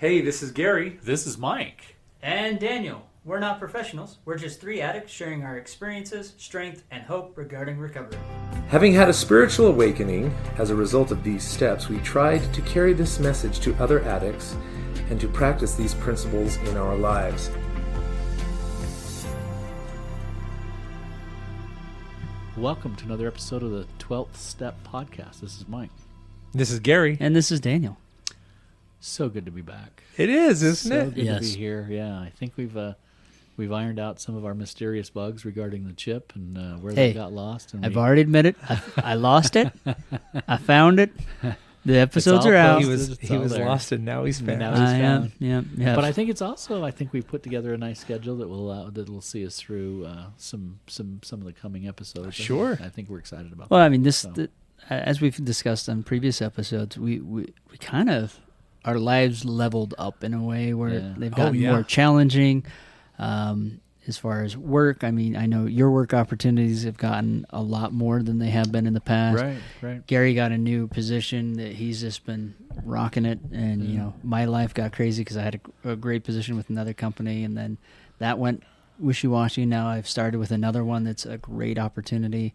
Hey, this is Gary. This is Mike. And Daniel. We're not professionals. We're just three addicts sharing our experiences, strength, and hope regarding recovery. Having had a spiritual awakening as a result of these steps, we tried to carry this message to other addicts and to practice these principles in our lives. Welcome to another episode of the 12th Step Podcast. This is Mike. This is Gary. And this is Daniel. So good to be back. It is, isn't So it? good Yes. to be here. Yeah, I think we've ironed out some of our mysterious bugs regarding the chip and where they got lost. And I've already admitted I lost it. I found it. The episodes are out. He was lost and now he's found. Now he's found. Yeah. But I think it's also, we've put together a nice schedule that will see us through some of the coming episodes. Sure. I think we're excited about Well, that. I mean, as we've discussed on previous episodes, we kind of, our lives leveled up in a way where they've gotten more challenging. As far as work, I mean, I know your work opportunities have gotten a lot more than they have been in the past. Right. Gary got a new position that he's just been rocking it. And, you know, my life got crazy because I had a great position with another company. And then that went wishy-washy. Now I've started with another one that's a great opportunity.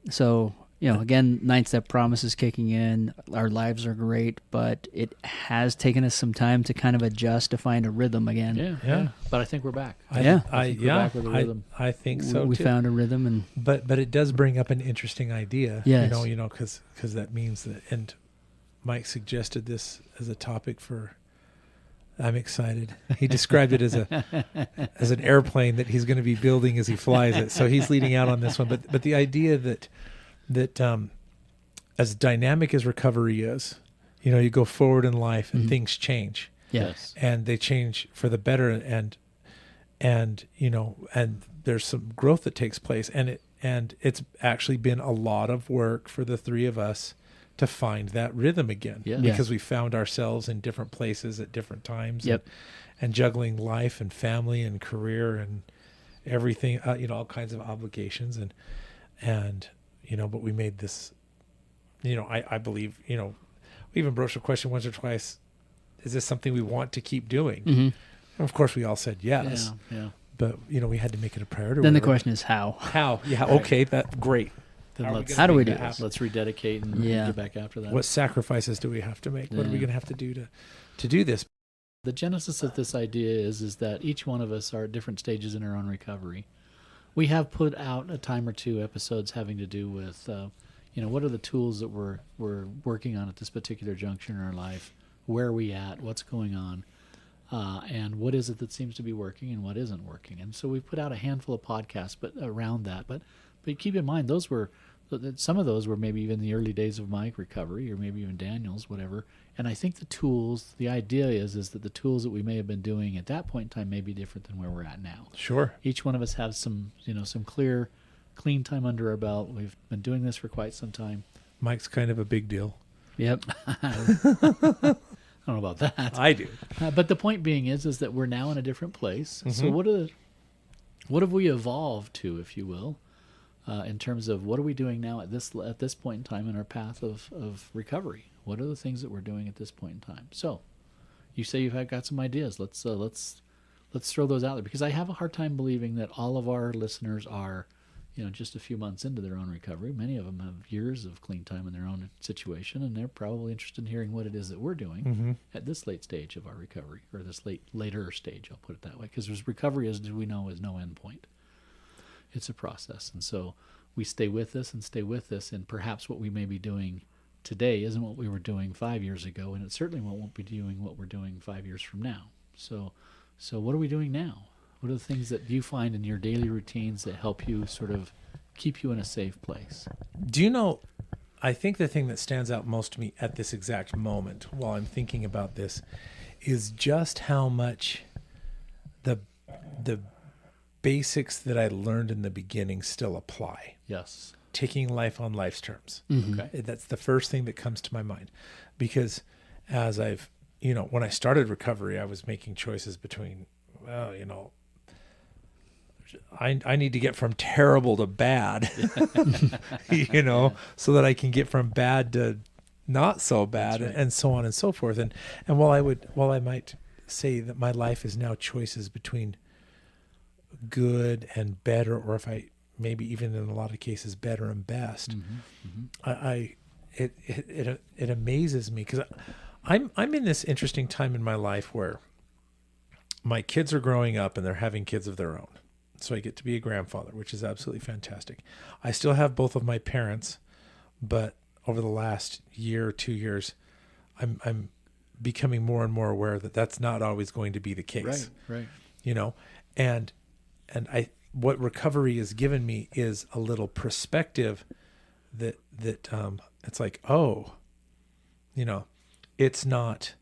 So, you know, again, 9 Step Promise is kicking in. Our lives are great, but it has taken us some time to kind of adjust to find a rhythm again. Yeah. But I think we're back. I think we're back with a rhythm. I think so We too. found a rhythm, and But it does bring up an interesting idea. Yes. You know, because that means that. And Mike suggested this as a topic for. I'm excited. He described it as an airplane that he's going to be building as he flies it. So he's leading out on this one. But the idea that as dynamic as recovery is, you know, you go forward in life and things change. Yes. And they change for the better, and you know, and there's some growth that takes place, and it's actually been a lot of work for the three of us to find that rhythm again. Yeah. Because we found ourselves in different places at different times. Yep. And juggling life and family and career and everything, you know, all kinds of obligations, and you know, but we made this, you know, I believe, you know, we even broached a question once or twice, is this something we want to keep doing? And of course we all said yes. Yeah. But, you know, we had to make it a priority. then the question is how. How? Yeah, okay, that's great. Then How do we do that this? Let's rededicate and get back after that. What sacrifices do we have to make? What are we going to have to do to do this? The genesis of this idea is that each one of us are at different stages in our own recovery. We have put out a time or two episodes having to do with, you know, what are the tools that we're working on at this particular juncture in our life? Where are we at? What's going on? And what is it that seems to be working and what isn't working? And so we've put out a handful of podcasts, but around that. But keep in mind, some of those were maybe even the early days of my recovery, or maybe even Daniel's, whatever. And I think the idea is that the tools that we may have been doing at that point in time may be different than where we're at now. Sure. Each one of us has some clear, clean time under our belt. We've been doing this for quite some time. Mike's kind of a big deal. Yep. I don't know about that. I do. But the point being is that we're now in a different place. So what have we evolved to, if you will, in terms of what are we doing now at this point in time in our path of recovery? What are the things that we're doing at this point in time? So you say you've got some ideas. Let's throw those out there, because I have a hard time believing that all of our listeners are, you know, just a few months into their own recovery. Many of them have years of clean time in their own situation, and they're probably interested in hearing what it is that we're doing at this late stage of our recovery, or this later stage, I'll put it that way, because recovery, as we know, is no end point. It's a process. And so we stay with this, and perhaps what we may be doing today isn't what we were doing 5 years ago, and it certainly won't be doing what we're doing 5 years from now. So what are we doing now? What are the things that you find in your daily routines that help you sort of keep you in a safe place? Do you know, I think the thing that stands out most to me at this exact moment while I'm thinking about this is just how much the basics that I learned in the beginning still apply. Yes. Taking life on life's terms. Okay. That's the first thing that comes to my mind, because as I've, you know, when I started recovery, I was making choices between, well, you know, I need to get from terrible to bad, you know, so that I can get from bad to not so bad, That's right. and so on and so forth. And while I might say that my life is now choices between good and better, or if I maybe even in a lot of cases better and best, it amazes me because I'm in this interesting time in my life where my kids are growing up and they're having kids of their own. So I get to be a grandfather, which is absolutely fantastic. I still have both of my parents, but over the last year or 2 years, I'm becoming more and more aware that that's not always going to be the case. Right. You know, and what recovery has given me is a little perspective that it's like, oh, you know, it's not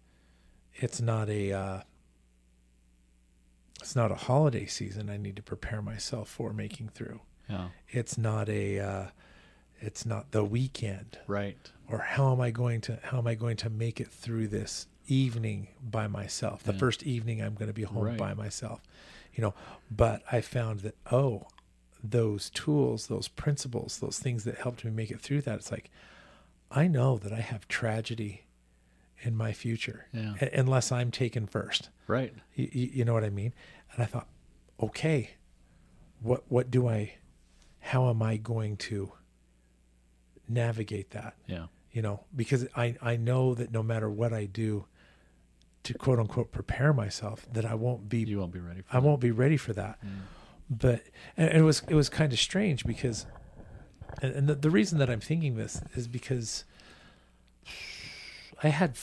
a holiday season I need to prepare myself for making through. Yeah. It's not the weekend. Right. Or how am I going to make it through this evening by myself? The first evening I'm going to be home by myself. You know, but I found that, those tools, those principles, those things that helped me make it through that, it's like, I know that I have tragedy in my future unless I'm taken first. Right. You know what I mean? And I thought, okay, how am I going to navigate that? Yeah. You know, because I know that no matter what I do to quote unquote prepare myself, that you won't be ready for won't be ready for that. But and it was kind of strange because, and the reason that I'm thinking this is because I had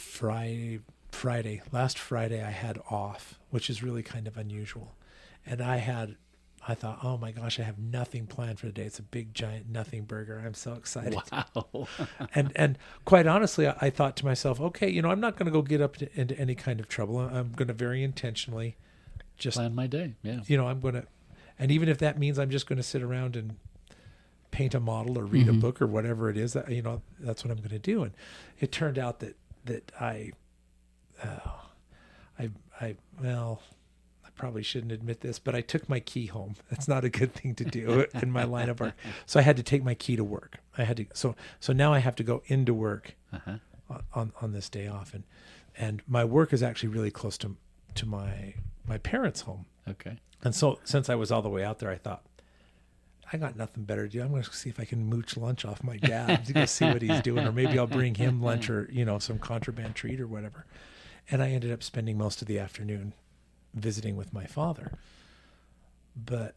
last Friday I had off, which is really kind of unusual. And I thought, oh my gosh, I have nothing planned for the day. It's a big giant nothing burger. I'm so excited. Wow. And quite honestly, I thought to myself, okay, you know, I'm not going to go get up into any kind of trouble. I'm going to very intentionally just plan my day. Yeah. You know, I'm going to, and even if that means I'm just going to sit around and paint a model or read a book or whatever it is, that, you know, that's what I'm going to do. And it turned out that I probably shouldn't admit this, but I took my key home. That's not a good thing to do in my line of work. So I had to take my key to work. So now I have to go into work on this day off, and my work is actually really close to my parents' home. Okay. And so since I was all the way out there, I thought, I got nothing better to do. I'm going to see if I can mooch lunch off my dad to go see what he's doing, or maybe I'll bring him lunch or, you know, some contraband treat or whatever. And I ended up spending most of the afternoon visiting with my father. But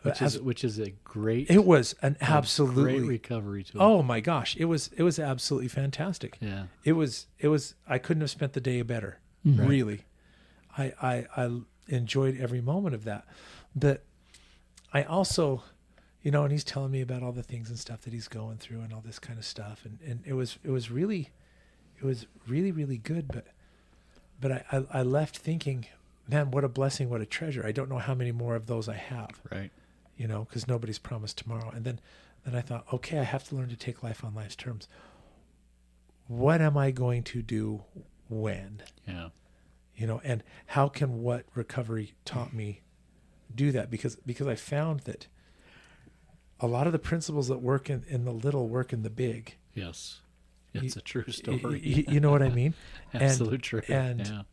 which is a great, it was an absolutely great recovery tool. Oh my gosh, it was absolutely fantastic. Yeah. It was I couldn't have spent the day better. Really. I enjoyed every moment of that. But I also, you know, and he's telling me about all the things and stuff that he's going through and all this kind of stuff. And it was really, really good. But I left thinking, man, what a blessing, what a treasure. I don't know how many more of those I have. Right. You know, because nobody's promised tomorrow. And then I thought, okay, I have to learn to take life on life's terms. What am I going to do when? Yeah. You know, and how can what recovery taught me do that? Because I found that a lot of the principles that work in the little work in the big. Yes. It's a true story. You know what I mean? Absolute truth. And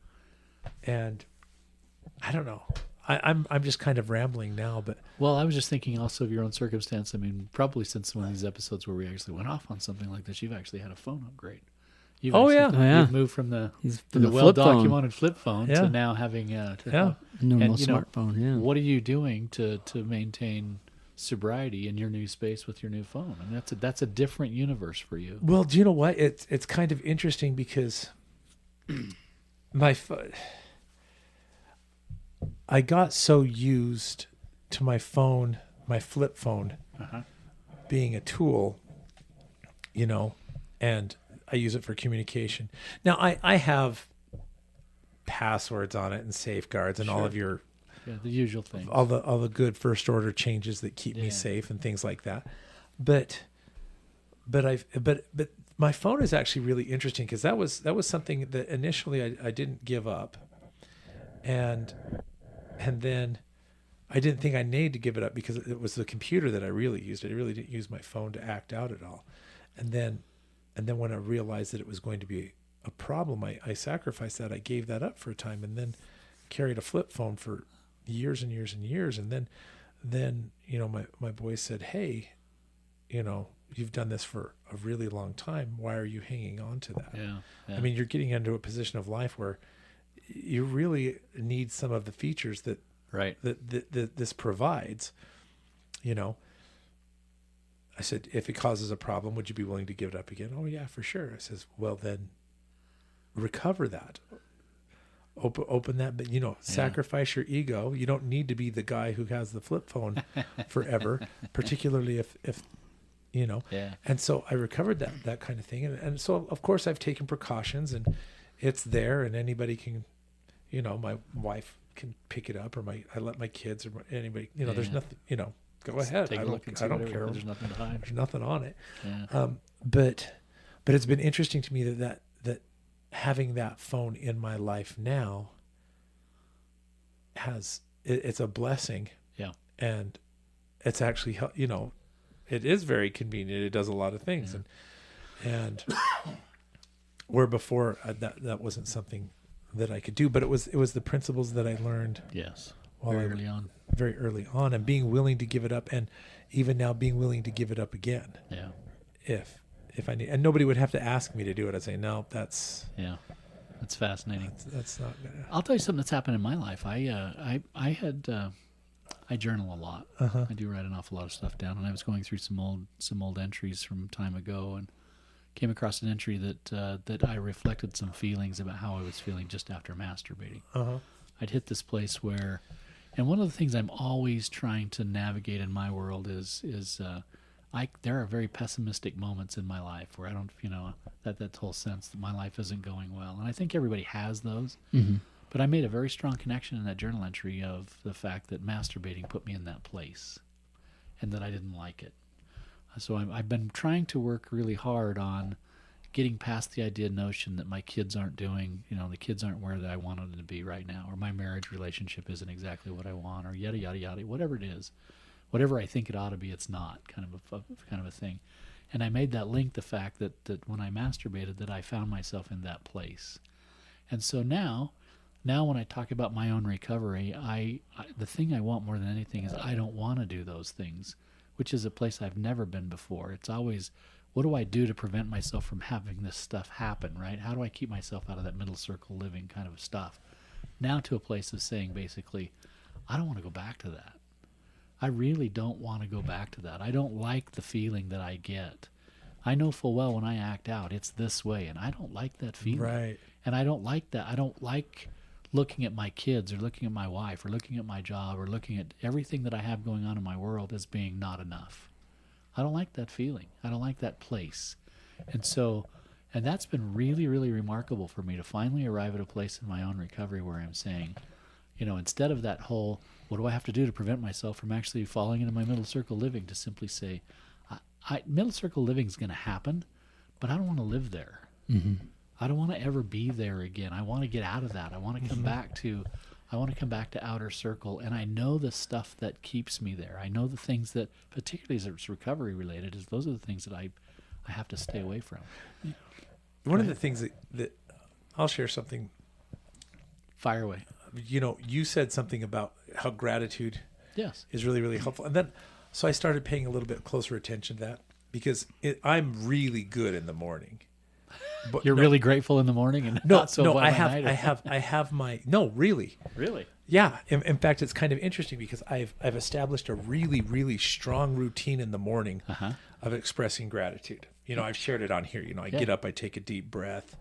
I don't know. I'm just kind of rambling now, but well, I was just thinking also of your own circumstance. I mean, probably since one of these episodes where we actually went off on something like this, you've actually had a phone upgrade. You've yeah. moved from the the well-documented flip phone Yeah. to now having normal smartphone. Yeah. What are you doing to maintain sobriety in your new space with your new phone? I mean, that's a different universe for you. well, do you know what? It's kind of interesting because I got so used to my phone, my flip phone, being a tool, you know, and I use it for communication. Now I have passwords on it and safeguards and all of your The usual things. all the good first order changes that keep me safe and things like that. But my phone is actually really interesting because that was something that initially I didn't give up, and then I didn't think I needed to give it up because it was the computer that I really used. I really didn't use my phone to act out at all. And then and then when I realized that it was going to be a problem, I sacrificed that. I gave that up for a time, and then carried a flip phone for years and years and years. And then you know, my boy said, "Hey, you know, you've done this for a really long time. Why are you hanging on to that?" Yeah. I mean, you're getting into a position of life where you really need some of the features that right. that this provides. You know, I said, if it causes a problem, would you be willing to give it up again? Oh yeah, for sure. I says, well then, recover that. Open that, but you know, sacrifice your ego. You don't need to be the guy who has the flip phone forever, particularly if you know. Yeah. And so I recovered that kind of thing, and so of course I've taken precautions, and it's there, and anybody can, you know, my wife can pick it up, or I let my kids or anybody, you know, there's nothing, you know, go ahead. Take a look and see I don't whatever, care. There's nothing to hide. There's nothing on it. Yeah. But it's been interesting to me that having that phone in my life now it's a blessing. Yeah. And it's actually, you know, it is very convenient. It does a lot of things. And where before that wasn't something that I could do, but it was the principles that I learned. Yes. Very early on, and being willing to give it up, and even now being willing to give it up again. Yeah. If I need, and nobody would have to ask me to do it. I'd say, no, that's fascinating. That's not gonna. I'll tell you something that's happened in my life. I journal a lot. I do write an awful lot of stuff down, and I was going through some old entries from time ago, and came across an entry that I reflected some feelings about how I was feeling just after masturbating. I'd hit this place where, and one of the things I'm always trying to navigate in my world is there are very pessimistic moments in my life where I don't, you know, that whole sense that my life isn't going well. And I think everybody has those. Mm-hmm. But I made a very strong connection in that journal entry of the fact that masturbating put me in that place and that I didn't like it. So I've been trying to work really hard on getting past the notion that my kids aren't doing, you know, the kids aren't where I wanted them to be right now, or my marriage relationship isn't exactly what I want, or yada, yada, yada, whatever it is. Whatever I think it ought to be, it's not, kind of a thing. And I made that link, the fact that when I masturbated, that I found myself in that place. And so now when I talk about my own recovery, the thing I want more than anything is I don't want to do those things, which is a place I've never been before. It's always, what do I do to prevent myself from having this stuff happen, right? How do I keep myself out of that middle circle living kind of stuff? Now to a place of saying, basically, I don't want to go back to that. I really don't want to go back to that. I don't like the feeling that I get. I know full well when I act out, it's this way, and I don't like that feeling. Right. And I don't like that. I don't like looking at my kids or looking at my wife or looking at my job or looking at everything that I have going on in my world as being not enough. I don't like that feeling. I don't like that place. And that's been really, really remarkable for me to finally arrive at a place in my own recovery where I'm saying, you know, instead of that whole, what do I have to do to prevent myself from actually falling into my middle circle living, to simply say, middle circle living is going to happen, but I don't want to live there. Mm-hmm. I don't want to ever be there again. I want to get out of that. I want to come back to outer circle. And I know the stuff that keeps me there. I know the things that, particularly as it's recovery related, is those are the things that I have to stay away from. One of the things that I'll share something. Fire away. You know, you said something about how gratitude is really, really helpful. And then, so I started paying a little bit closer attention to that, because I'm really good in the morning. But You're really grateful in the morning and not so no, I night. have my, no, really. Really? Yeah. In fact, it's kind of interesting because I've established a really, really strong routine in the morning of expressing gratitude. You know, I've shared it on here. You know, I get up, I take a deep breath,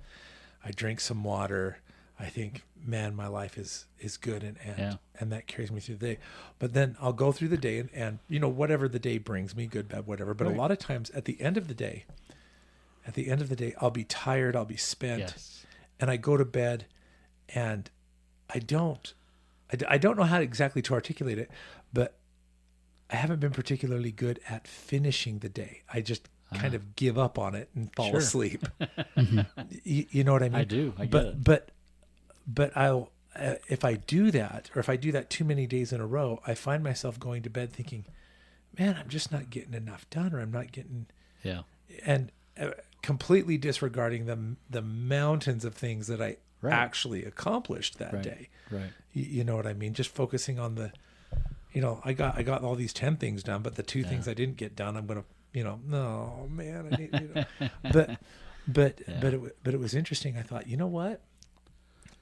I drink some water. I think, man, my life is good, and that carries me through the day. But then I'll go through the day and you know, whatever the day brings me, good, bad, whatever. But a lot of times at the end of the day, I'll be tired, I'll be spent, and I go to bed, and I don't know how exactly to articulate it, but I haven't been particularly good at finishing the day. I just kind of give up on it and fall asleep. You know what I mean? I do. I get it. But I'll if I do that, or if I do that too many days in a row, I find myself going to bed thinking, man, I'm just not getting enough done, or I'm not getting. Yeah. And completely disregarding the mountains of things that I Right. actually accomplished that Right. day. Right. You know what I mean? Just focusing on the, I got all these 10 things done, but the two things I didn't get done, I'm going to, no, man, I need, but it was interesting. I thought, you know what?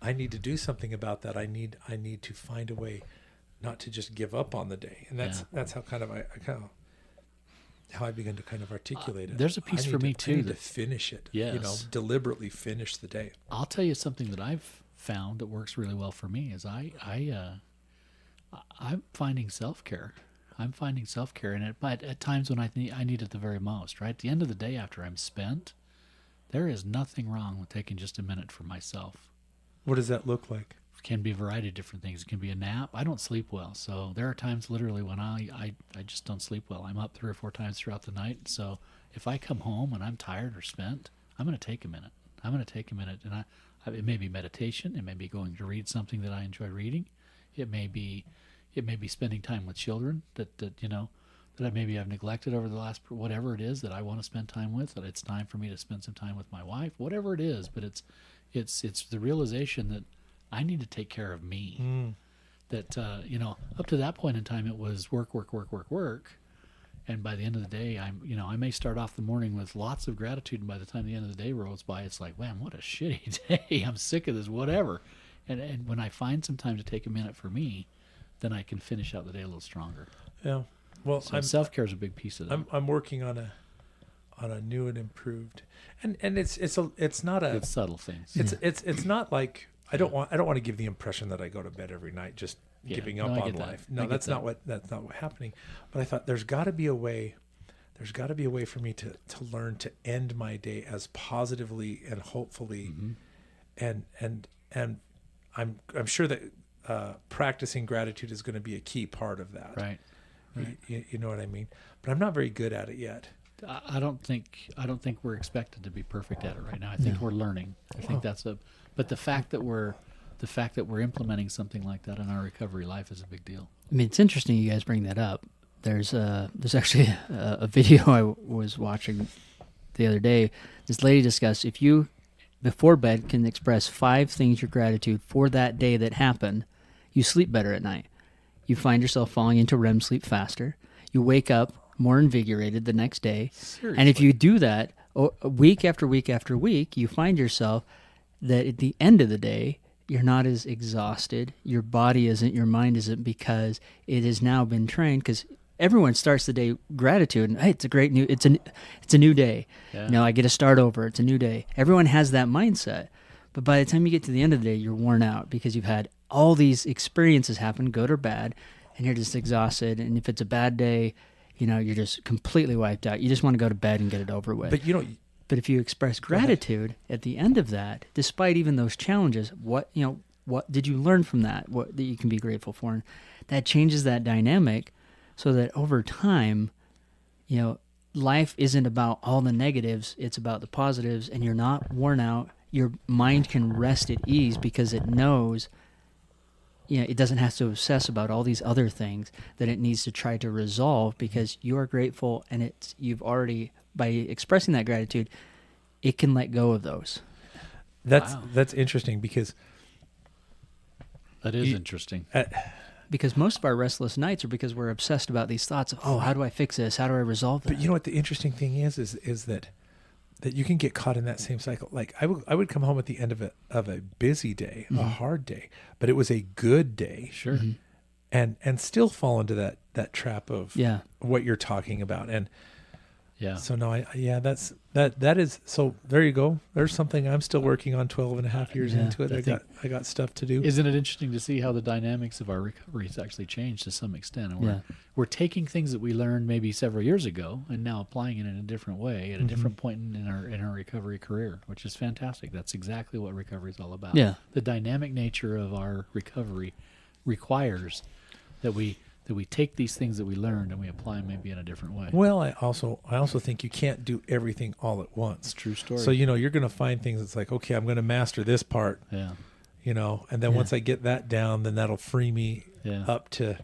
I need to do something about that. I need to find a way not to just give up on the day. And that's how kind of how I began to kind of articulate it. There's a piece I need for to- me I too need to that- finish it. Yes. Deliberately finish the day. I'll tell you something that I've found that works really well for me is I'm finding self-care. I'm finding self-care in it, but at times when I need it the very most, right? At the end of the day after I'm spent, there is nothing wrong with taking just a minute for myself. What does that look like? It can be a variety of different things. It can be a nap. I don't sleep well, so there are times literally when I just don't sleep well. I'm up 3 or 4 times throughout the night, so if I come home and I'm tired or spent, I'm going to take a minute. And it may be meditation. It may be going to read something that I enjoy reading. It may be spending time with children that maybe I've neglected over the last, whatever it is that I want to spend time with, that it's time for me to spend some time with my wife, whatever it is. But it's the realization that I need to take care of me. That, up to that point in time, it was work. And by the end of the day, I may start off the morning with lots of gratitude. And by the time the end of the day rolls by, it's like, man, what a shitty day. I'm sick of this, whatever. And when I find some time to take a minute for me, then I can finish out the day a little stronger. Yeah. Well, So self-care is a big piece of that. I'm working on a new and improved, and it's not a, It's subtle things. it's not like I don't want to give the impression that I go to bed every night just Yeah. giving No, up I on get that. life. I No, get that's that. not what's happening. But I thought there's got to be a way for me to learn to end my day as positively and hopefully, and I'm sure that practicing gratitude is going to be a key part of that. Right. You know what I mean? But I'm not very good at it yet. I don't think we're expected to be perfect at it right now. I think we're learning. I think but the fact that we're implementing something like that in our recovery life is a big deal. I mean, it's interesting you guys bring that up. There's actually a video I was watching the other day. This lady discussed if you, before bed, can express 5 things you're gratitude for that day that happened, you sleep better at night. You find yourself falling into REM sleep faster. You wake up more invigorated the next day. Seriously. And if you do that week after week after week, you find yourself that at the end of the day, you're not as exhausted. Your body isn't, your mind isn't, because it has now been trained. Because everyone starts the day gratitude, and hey, it's a new day. Yeah. I get to start over. It's a new day. Everyone has that mindset. But by the time you get to the end of the day, you're worn out because you've had all these experiences happen, good or bad, and you're just exhausted. And if it's a bad day, you're just completely wiped out. You just want to go to bed and get it over with. But if you express gratitude at the end of that, despite even those challenges, what did you learn from that? What that you can be grateful for? And that changes that dynamic so that over time, life isn't about all the negatives, it's about the positives, and you're not worn out. Your mind can rest at ease because it knows it doesn't have to obsess about all these other things that it needs to try to resolve, because you are grateful, and you've already, by expressing that gratitude, it can let go of those. That's interesting because That is interesting. Because most of our restless nights are because we're obsessed about these thoughts of, how do I fix this? How do I resolve that? But you know what the interesting thing is that you can get caught in that same cycle. Like I would come home at the end of a busy day, a hard day, but it was a good day. Sure. And still fall into that trap of Yeah. what you're talking about. And Yeah. so no, that is, so there you go. There's something I'm still working on 12 and a half years Yeah, into it. I got stuff to do. Isn't it interesting to see how the dynamics of our recovery has actually changed to some extent? And we're taking things that we learned maybe several years ago and now applying it in a different way at a different point in our recovery career, which is fantastic. That's exactly what recovery is all about. Yeah. The dynamic nature of our recovery requires that we take these things that we learned and we apply them maybe in a different way. Well, I also think you can't do everything all at once. True story. So, you're going to find things that's like, okay, I'm going to master this part, Yeah. and then once I get that down, then that'll free me Yeah. up to,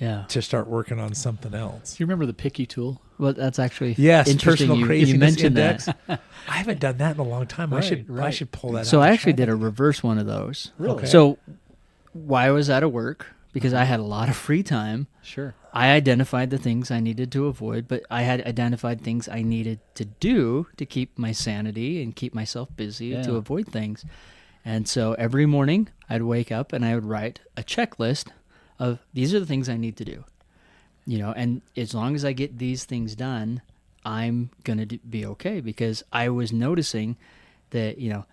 Yeah. to start working on something else. Do you remember the picky tool? Well, that's actually Yes, interesting. personal You craziness mentioned index. that. I haven't done that in a long time. I Right. should pull that out. So I and actually try did a that. reverse one of those. Really? Okay. So while I was out of work, because I had a lot of free time, Sure. I identified the things I needed to avoid, but I had identified things I needed to do to keep my sanity and keep myself busy Yeah. to avoid things. And so every morning I'd wake up and I would write a checklist of these are the things I need to do. You know, and as long as I get these things done, I'm going to be okay, because I was noticing that, you know,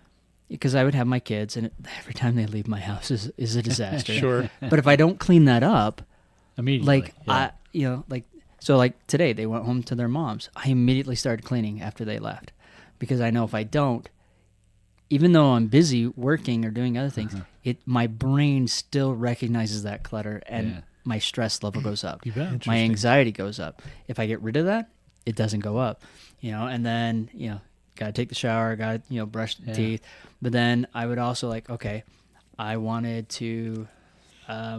because I would have my kids and every time they leave my house is a disaster. Sure. But if I don't clean that up, Immediately. like yeah. like today they went home to their moms. I immediately started cleaning after they left, because I know if I don't, even though I'm busy working or doing other things, my brain still recognizes that clutter, and Yeah. my stress level goes up. You bet. My anxiety goes up. If I get rid of that, it doesn't go up. You know, and then, you know, gotta take the shower, gotta, you know, brush the Yeah. teeth. But then I would also okay, I wanted to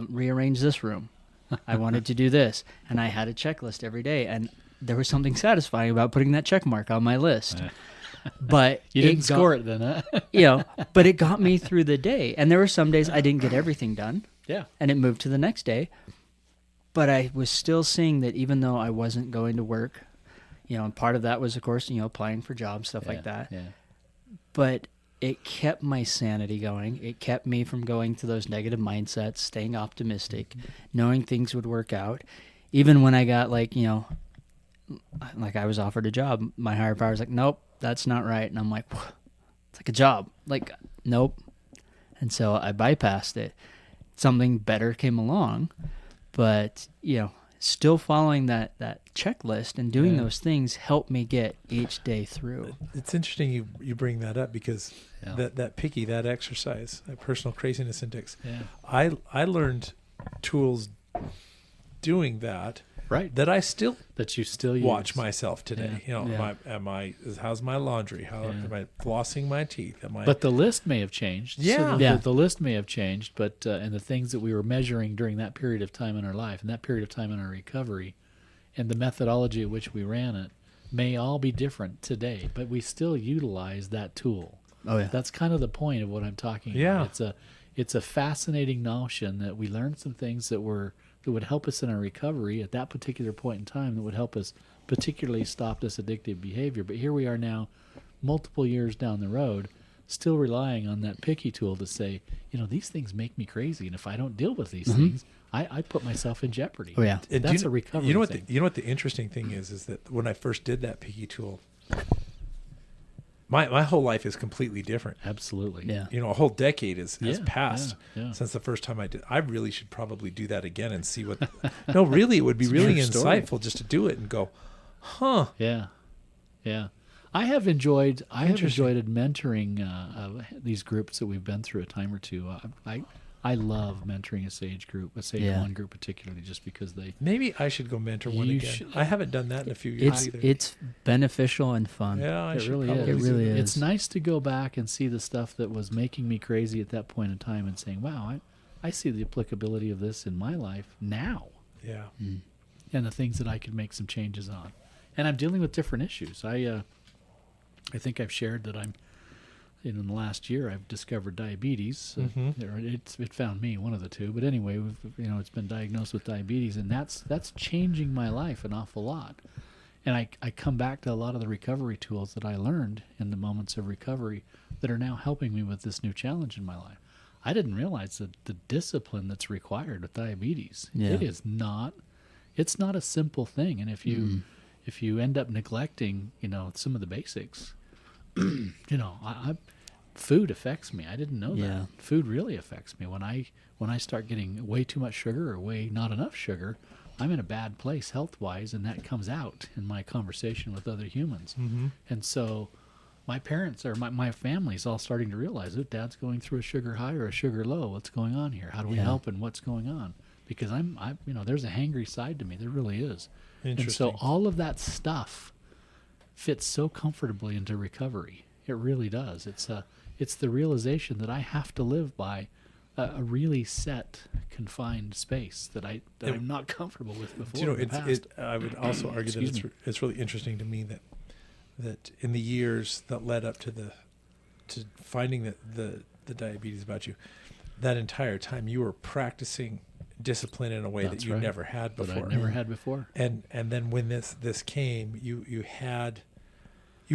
rearrange this room. I wanted to do this, and I had a checklist every day, and there was something satisfying about putting that check mark on my list. But You didn't score it then, huh? you know, but it got me through the day. And there were some days I didn't get everything done, Yeah. and it moved to the next day. But I was still seeing that even though I wasn't going to work, you know, and part of that was, of course, you know, applying for jobs, stuff like that. Yeah. But it kept my sanity going. It kept me from going to those negative mindsets, staying optimistic, knowing things would work out. Even when I got you know, like I was offered a job, my higher power was like, nope, that's not right. And I'm like, it's like a job. Like, nope. And so I bypassed it. Something better came along, but, you know, still following that checklist and doing Yeah. those things helped me get each day through. It's interesting you bring that up, because Yeah. that picky, that exercise, that personal craziness index. Yeah. I learned tools doing that Right. that I still That you still use. watch myself today. Yeah. You know, Yeah. how's my laundry? How Yeah. am I flossing my teeth? Am I? But the list may have changed. Yeah. So Yeah. the list may have changed, but and the things that we were measuring during that period of time in our life and that period of time in our recovery, and the methodology at which we ran it, may all be different today. But we still utilize that tool. Oh, yeah. That's kind of the point of what I'm talking Yeah. about. It's a fascinating notion that we learned some things that would help us in our recovery at that particular point in time, that would help us particularly stop this addictive behavior. But here we are now, multiple years down the road, still relying on that picky tool to say, you know, these things make me crazy, and if I don't deal with these things, I put myself in jeopardy. Oh, yeah. And That's do a recovery You know what? thing. You know what the interesting thing is that when I first did that picky tool, my whole life is completely different. Absolutely. Yeah. You know, a whole decade has Yeah, passed yeah. since the first time I did. I really should probably do that again and see what. No, really, it would be really true story. insightful just to do it and go, huh? Yeah, yeah. I have enjoyed Interesting. mentoring these groups that we've been through a time or two. I love mentoring a Sage group, a Sage Yeah. One group particularly, just because they. Maybe I should go mentor one You again. should- I haven't done that in a few years either. It's beneficial and fun. Yeah, I It should really probably is. It do really that. is. It's nice to go back and see the stuff that was making me crazy at that point in time, and saying, "Wow, I see the applicability of this in my life now." Yeah. And the things that I could make some changes on. And I'm dealing with different issues. I think I've shared that in the last year I've discovered diabetes. It found me, one of the two. But anyway, it's been diagnosed with diabetes, and that's changing my life an awful lot. And I come back to a lot of the recovery tools that I learned in the moments of recovery that are now helping me with this new challenge in my life. I didn't realize that the discipline that's required with diabetes. Yeah. It's not a simple thing. And if you end up neglecting, some of the basics, food affects me. I didn't know Yeah. that. Food really affects me. When I start getting way too much sugar or way not enough sugar, I'm in a bad place health-wise, and that comes out in my conversation with other humans. And so my parents or my family's all starting to realize that Dad's going through a sugar high or a sugar low. What's going on here? How do we Yeah. help, and what's going on? Because there's a hangry side to me. There really is. And Interesting. so all of that stuff fits so comfortably into recovery. It really does. It's the realization that I have to live by a really set, confined space that I'm not comfortable with before. You know, in the past. I would also argue that Excuse me. it's really interesting to me that in the years that led up to finding the diabetes about you, that entire time you were practicing discipline in a way That's that you right. never had That before. I never had before. And then when this came, you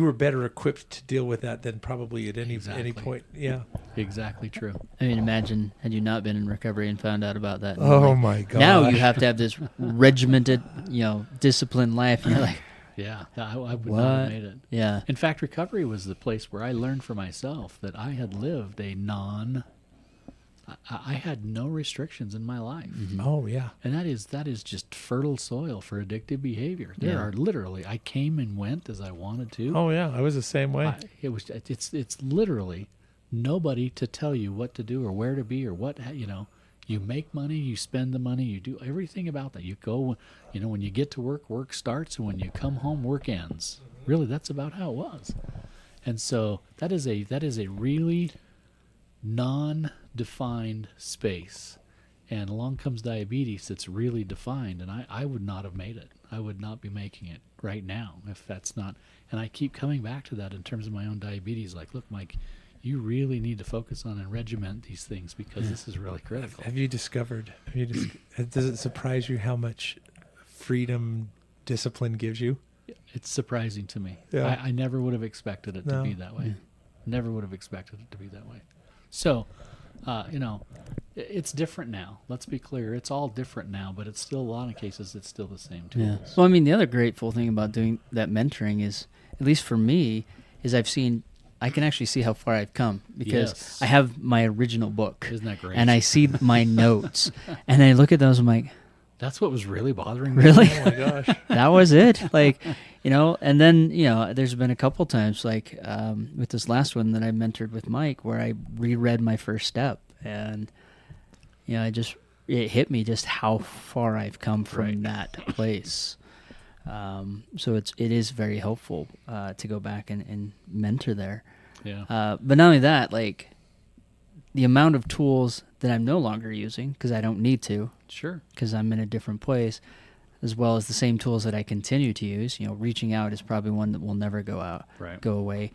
were better equipped to deal with that than probably at any Exactly. point. Yeah. Exactly true. I mean, imagine had you not been in recovery and found out about that. And Oh like, my god. now you have to have this regimented, disciplined life. And you're like, Yeah, I would not What? have made it. yeah, In fact, recovery was the place where I learned for myself that I had lived I had no restrictions in my life. Oh yeah. And that is just fertile soil for addictive behavior. There Yeah. are literally, I came and went as I wanted to. Oh yeah. I was the same way. It's literally nobody to tell you what to do or where to be or what, you make money, you spend the money, you do everything about that. You go, when you get to work starts, and when you come home, work ends. Really, that's about how it was. And so that is a really non-defined space. And along comes diabetes that's really defined, and I would not have made it. I would not be making it right now if that's not. And I keep coming back to that in terms of my own diabetes. Like, look, Mike, you really need to focus on and regiment these things because this is really critical. Have you discovered? Does it surprise you how much freedom discipline gives you? It's surprising to me. Yeah. I never would have expected it to No. be that way. Never would have expected it to be that way. So, it's different now. Let's be clear. It's all different now, but it's still, a lot of cases, it's still the same yeah. tools. Well, I mean, the other grateful thing about doing that mentoring is, at least for me, is I can actually see how far I've come because Yes. I have my original book. Isn't that great? And I see my notes, and I look at those. I'm like, That's what was really bothering me. really? Oh my gosh. That was it? Like, and then, there's been a couple times, like with this last one that I mentored with Mike, where I reread my first step, and, it hit me just how far I've come from Right. that place. So it is very helpful to go back and mentor there. Yeah. But not only that, like the amount of tools that I'm no longer using because I don't need to, Sure. because I'm in a different place, as well as the same tools that I continue to use. Reaching out is probably one that will never Right. go away.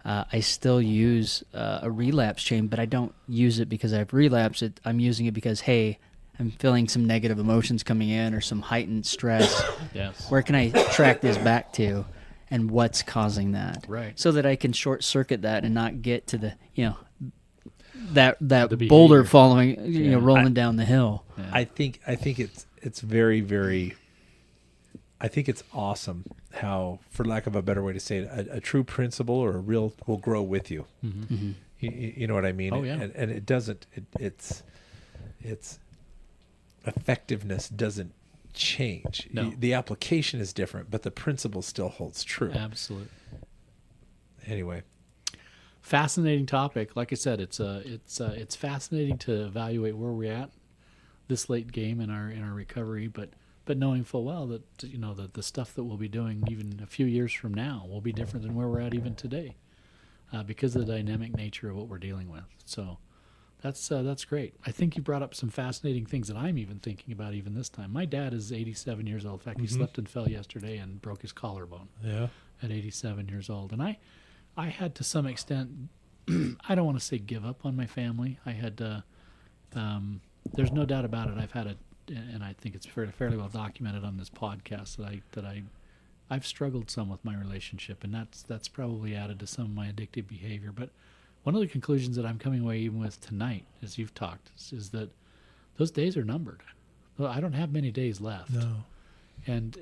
I still use a relapse chain, but I don't use it because I've relapsed. I'm using it because, hey, I'm feeling some negative emotions coming in or some heightened stress. Yes. Where can I track this back to, and what's causing that? Right. So that I can short circuit that and not get to the that The boulder behavior. following Yeah. rolling down the hill. Yeah. I think it's very, very. I think it's awesome how, for lack of a better way to say it, a true principle or a real will grow with you. Mm-hmm. You know what I mean? Oh, yeah. And it doesn't. Its effectiveness doesn't change. No. The application is different, but the principle still holds true. Absolutely. Anyway, Fascinating topic. Like I said, it's fascinating to evaluate where we're at this late game in our recovery, but knowing full well that that the stuff that we'll be doing even a few years from now will be different than where we're at even today, because of the dynamic nature of what we're dealing with. So that's great. I think you brought up some fascinating things that I'm even thinking about even this time. My dad is 87 years old. In fact, he slipped and fell yesterday and broke his collarbone yeah. at 87 years old. And I had to some extent, I don't want to say give up on my family. I had there's no doubt about it. I've had and I think it's fairly well documented on this podcast that I've struggled some with my relationship, and that's probably added to some of my addictive behavior. But one of the conclusions that I'm coming away even with tonight, as you've talked, is that those days are numbered. Well, I don't have many days left. No. And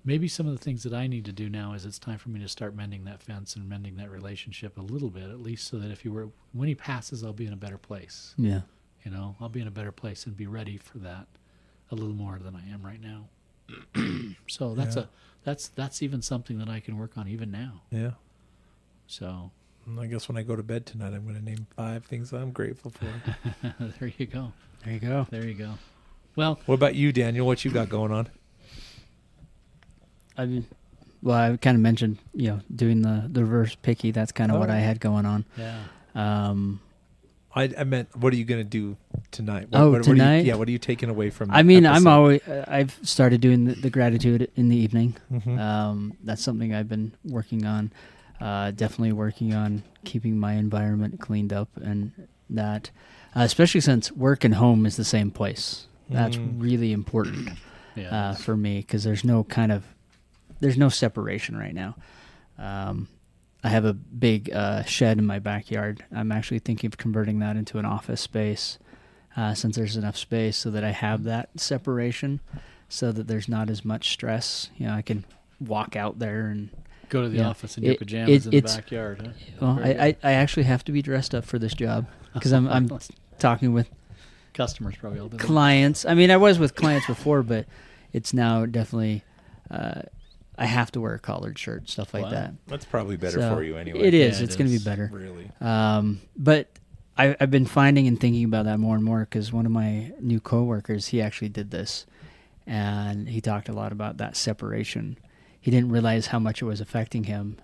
maybe some of the things that I need to do now is it's time for me to start mending that fence and mending that relationship a little bit, at least so that when he passes, I'll be in a better place. Yeah. I'll be in a better place and be ready for that a little more than I am right now. So that's even something that I can work on even now. Yeah. So I guess when I go to bed tonight, I'm going to name 5 things I'm grateful for. there you go. There you go. There you go. Well, What about you, Daniel? What you got going on? I mean, well, I kind of mentioned, doing the reverse picky. That's kind of what Oh. I had going on. yeah. I meant, what are you going to do tonight? Tonight? What are you taking away from? I mean, episode? I've started doing the gratitude in the evening. Mm-hmm. That's something I've been working on. Definitely working on keeping my environment cleaned up, and that, especially since work and home is the same place. That's really important Yeah. for me, because there's no separation right now. I have a big shed in my backyard. I'm actually thinking of converting that into an office space, since there's enough space, so that I have that separation, so that there's not as much stress. I can walk out there and Go to the Yeah. office in your pajamas in the backyard. Huh? well, Very I actually have to be dressed up for this job, because I'm talking with Customers probably all do that. clients. I mean, I was with clients before, but it's now definitely I have to wear a collared shirt, stuff like Wow. that. That's probably better So, for you anyway. It is. Yeah, It's it going to is. be better. Really. But I've been finding and thinking about that more and more, because one of my new coworkers, he actually did this, and he talked a lot about that separation. He didn't realize how much it was affecting him.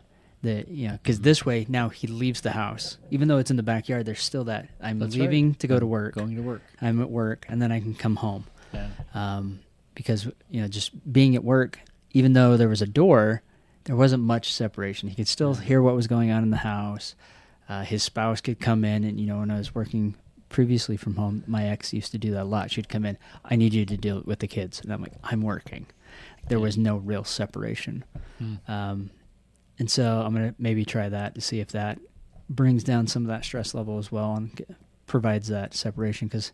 That because this way now he leaves the house, even though it's in the backyard. There's still that I'm That's leaving right. to go to work. Going to work. I'm at work, and then I can come home. Yeah. Because just being at work, even though there was a door, there wasn't much separation. He could still hear what was going on in the house. His spouse could come in, and when I was working previously from home, my ex used to do that a lot. She'd come in, I need you to deal with the kids, and I'm like, I'm working. There was no real separation. And so I'm going to maybe try that to see if that brings down some of that stress level as well, and provides that separation, because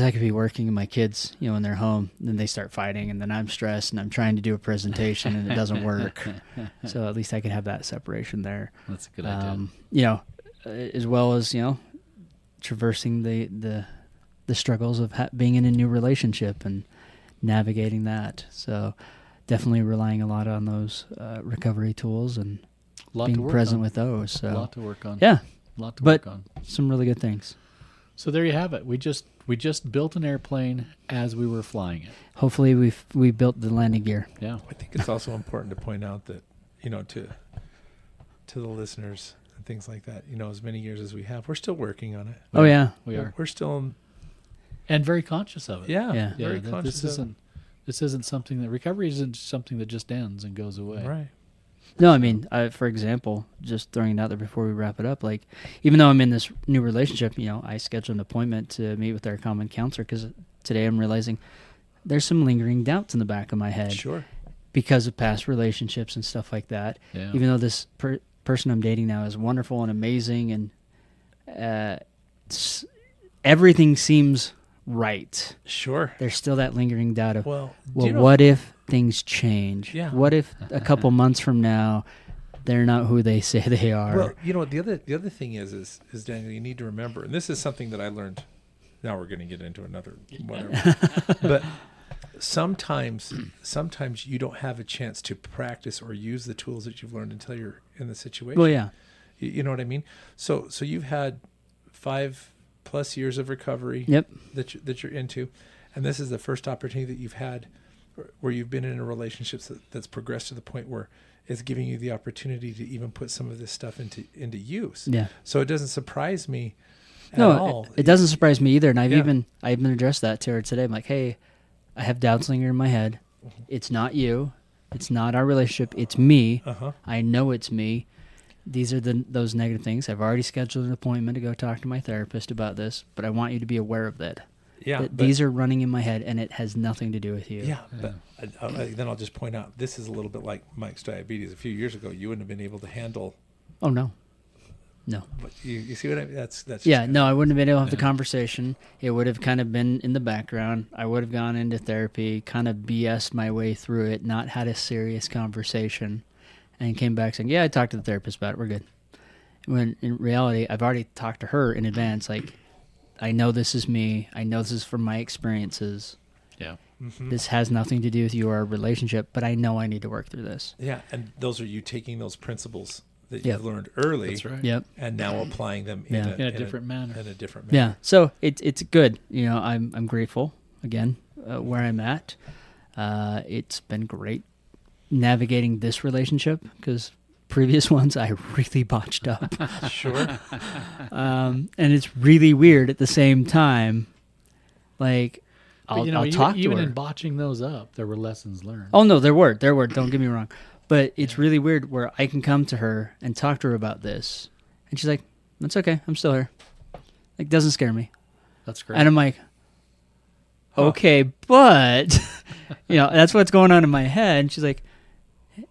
I could be working and my kids, when they're home, then they start fighting, and then I'm stressed and I'm trying to do a presentation and it doesn't work. So at least I can have that separation there. That's a good idea. As well as, traversing the struggles of being in a new relationship and navigating that. So definitely relying a lot on those recovery tools and A lot to being work present on. with those. So A lot to work on. yeah, A lot to but work on. some really good things. So there you have it. We just built an airplane as we were flying it. Hopefully we built the landing gear. Yeah. I think it's also important to point out that, to the listeners and things like that, as many years as we have, we're still working on it. Oh yeah. We are. We're still, And very conscious of it. yeah, Yeah. very that conscious this isn't something that recovery isn't something that just ends and goes away. of it. Right. No, I mean, for example, just throwing it out there before we wrap it up, like, even though I'm in this new relationship, I scheduled an appointment to meet with our common counselor, because today I'm realizing there's some lingering doubts in the back of my head Sure. because of past relationships and stuff like that. Yeah. Even though this person I'm dating now is wonderful and amazing, and everything seems right, Sure. there's still that lingering doubt of, Well, what if things change? Yeah. What if a couple months from now they're not who they say they are? Well, the other thing is Daniel, you need to remember, and this is something that I learned. Now we're going to get into another whatever, but sometimes you don't have a chance to practice or use the tools that you've learned until you're in the situation. Well, yeah. You know what I mean? So you've had 5+ years of recovery. Yep. That you're into, and this is the first opportunity that you've had where you've been in a relationship that's progressed to the point where it's giving you the opportunity to even put some of this stuff into use. Yeah. So it doesn't surprise me at No, all. it doesn't surprise me either. And I've Yeah. even addressed that to her today. I'm like, hey, I have doubts lingering in my head. It's not you. It's not our relationship. It's me. Uh-huh. I know it's me. These are those negative things. I've already scheduled an appointment to go talk to my therapist about this, but I want you to be aware of that. Yeah. That but- these are running in my head, and it has nothing to do with you. Yeah, but then I'll just point out, this is a little bit like Mike's diabetes. A few years ago, you wouldn't have been able to handle. Oh, no. But you see what I mean? That's Yeah, just- no, I wouldn't have been able to have the conversation. It would have kind of been in the background. I would have gone into therapy, kind of BS'd my way through it, not had a serious conversation, and came back saying, yeah, I talked to the therapist about it. We're good. When in reality, I've already talked to her in advance. Like, I know this is me. I know this is from my experiences. Yeah. Mhm. This has nothing to do with you or our relationship, but I know I need to work through this. Yeah, and those are you taking those principles that Yep. you've learned early, That's right. Yep. and now applying them Yeah. In a different manner. In a different manner. Yeah. So it's good. I'm grateful again where I'm at. It's been great navigating this relationship, because previous ones I really botched up. Sure. And it's really weird at the same time. Like, But, I'll talk to even her. in botching those up, there were lessons learned. Oh no, there were. Don't get me wrong, but it's really weird where I can come to her and talk to her about this, and she's like, "That's okay, I'm still here." Like, doesn't scare me, That's great. and I'm like, "Okay, but," that's what's going on in my head. And she's like,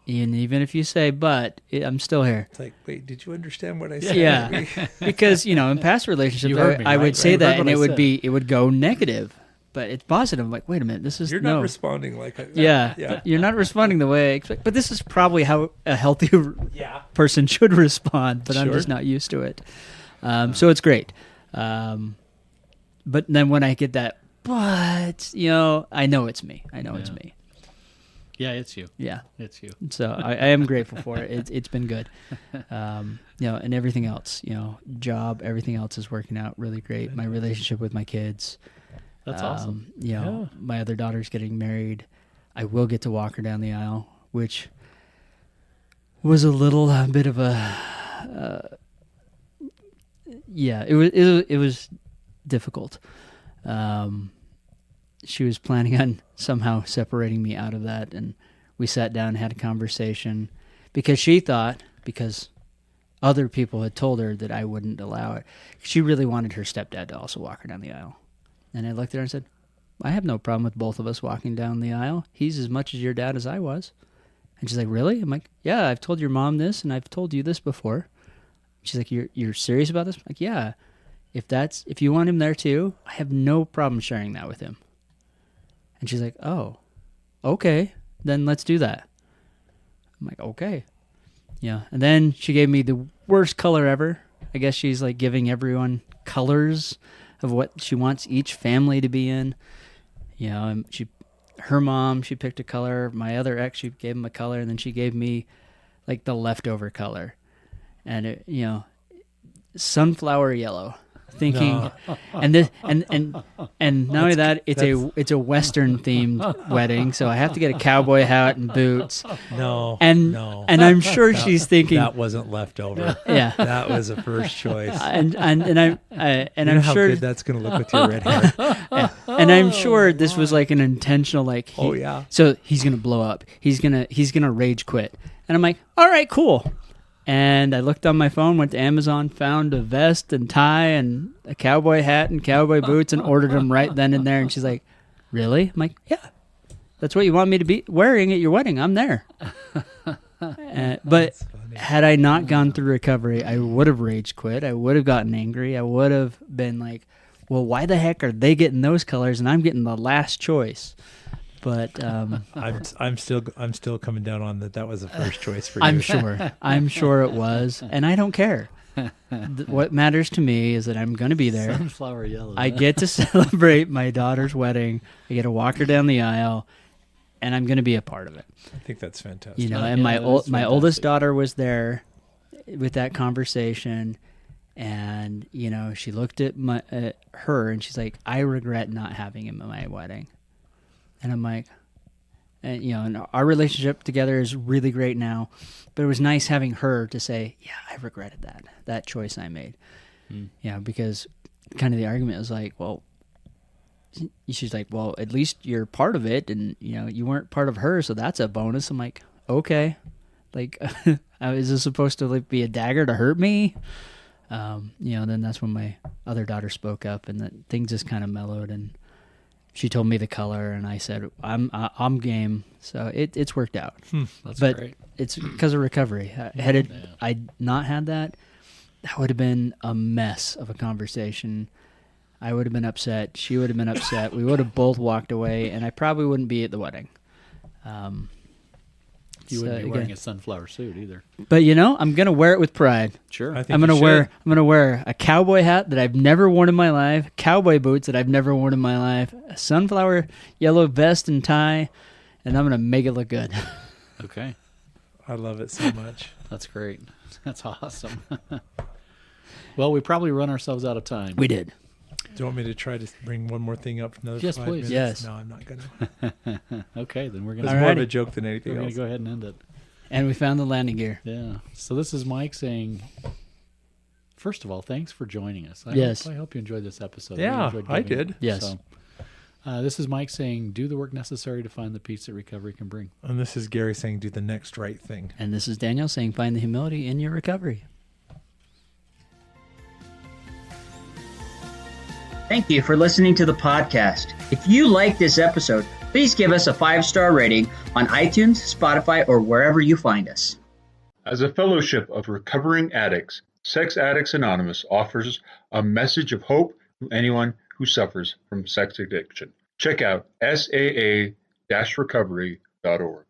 "And even if you say but, I'm still here." It's like, wait, did you understand what I said? Yeah, because in past relationships, You heard me, I would right? say You that, heard and what I it would said. it would go negative, but it's positive. I'm like, wait a minute, this is You're no. not responding like I, Yeah, yeah. you're not responding the way I expect. But this is probably how a healthy Yeah. person should respond. But I'm Sure. just not used to it. So it's great. But then when I get that, but I know it's me. I know it's Yeah. me. Yeah, it's you. Yeah. It's you. So I am grateful for it. It's been good. And everything else, job, everything else is working out really great. My relationship with my kids. That's awesome. Yeah. My other daughter's getting married. I will get to walk her down the aisle, which was a little bit of a it was difficult. She was planning on somehow separating me out of that, and we sat down and had a conversation because she thought, because other people had told her that I wouldn't allow it, she really wanted her stepdad to also walk her down the aisle. And I looked at her and said, I have no problem with both of us walking down the aisle. He's as much as your dad as I was. And she's like, really? I'm like, yeah, I've told your mom this, and I've told you this before. She's like, you're serious about this? I'm like, yeah. If you want him there too, I have no problem sharing that with him. And she's like, oh, okay, then let's do that. I'm like, okay. Yeah. And then she gave me the worst color ever. I guess she's like giving everyone colors of what she wants each family to be in. And her mom, she picked a color. My other ex, she gave him a color, and then she gave me like the leftover color. And it, sunflower yellow. Thinking, and this, and not only that, it's a Western themed wedding, so I have to get a cowboy hat and boots. No. And I'm sure she's thinking that wasn't leftover. Yeah. That was a first choice. And I'm You know I'm how sure good that's going to look with your red hair. and I'm sure this was like an intentional Oh, yeah. So he's gonna blow up. He's gonna rage quit. And I'm like, all right, cool. And I looked on my phone, went to Amazon, found a vest and tie and a cowboy hat and cowboy boots, and ordered them right then and there. And she's like, really? I'm like, yeah. That's what you want me to be wearing at your wedding. I'm there. But had I not gone through recovery, I would have rage quit. I would have gotten angry. I would have been like, well, why the heck are they getting those colors and I'm getting the last choice? But I'm still coming down on that was a first choice for you. I'm sure it was, and I don't care. What matters to me is that I'm going to be there. Sunflower yellow. I get to celebrate my daughter's wedding. I get to walk her down the aisle, and I'm going to be a part of it. I think that's fantastic. And Yeah, that's my oldest fantastic. daughter was there with that conversation, and she looked at her and she's like, I regret not having him at my wedding. And I'm like, and our relationship together is really great now, but it was nice having her to say, yeah, I regretted that choice I made. Because kind of the argument was like, well, she's like, well, at least you're part of it, and you weren't part of her, so that's a bonus. I'm like, okay, like, is this supposed to like be a dagger to hurt me? Then that's when my other daughter spoke up, and that things just kind of mellowed, and she told me the color, and I said, I'm game. So it's worked out. That's but great. it's because of recovery. I'd not had that would have been a mess of a conversation. I would have been upset. She would have been upset. We would have both walked away, and I probably wouldn't be at the wedding. You wouldn't be wearing again, a sunflower suit either. but I'm gonna wear it with pride. Sure. I think I'm gonna wear a cowboy hat that I've never worn in my life, cowboy boots that I've never worn in my life, a sunflower yellow vest and tie, and I'm gonna make it look good. Okay. I love it so much. That's great. That's awesome. Well, we probably run ourselves out of time. We did. Do you want me to try to bring one more thing up for another Yes, 5 please. minutes? Yes. No, I'm not going to. Okay, then we're It's gonna more of Alrighty. a joke than anything we're gonna else. go ahead and end it. And we found the landing gear. Yeah. So this is Mike saying, first of all, thanks for joining us. Yes. I hope you enjoyed this episode. Yeah, enjoyed I doing it. did. Yes. So, this is Mike saying, do the work necessary to find the peace that recovery can bring. And this is Gary saying, do the next right thing. And this is Daniel saying, find the humility in your recovery. Thank you for listening to the podcast. If you like this episode, please give us a 5-star rating on iTunes, Spotify, or wherever you find us. As a fellowship of recovering addicts, Sex Addicts Anonymous offers a message of hope to anyone who suffers from sex addiction. Check out saa-recovery.org.